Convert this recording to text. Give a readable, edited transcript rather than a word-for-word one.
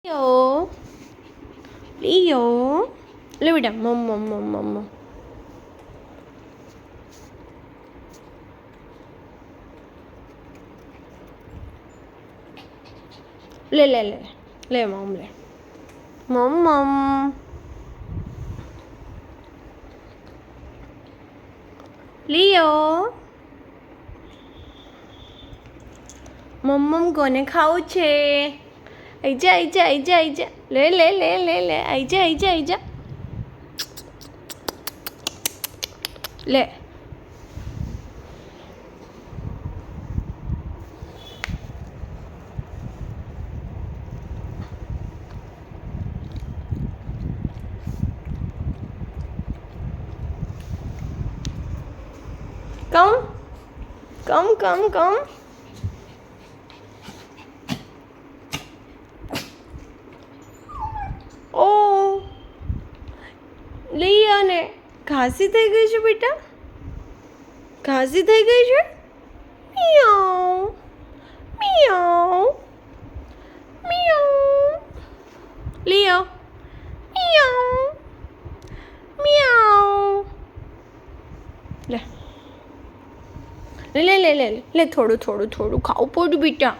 Leo, Leo, લે બેટા મમ મમ મમ મમ મમ. લે લે લે લે મમ લે મમ મમ. Leo, મમ મમ કોને ખાવું છે? આઈ જા આઈ જા આઈ જા આઈ જા. લે લે લે લે લે આઈ જા આઈ જા આઈ જા. લે કમ. ઓ લઈ ને ખાંસી થઈ ગઈ છે બેટા, ખાંસી થઈ ગઈ છે. મિયાઉ મિયાઉ મિયાઉ. લિયો મિયાઉ મિયાઉ. લે લે લે લે લે થોડું ખાવું પડ્યું બેટા.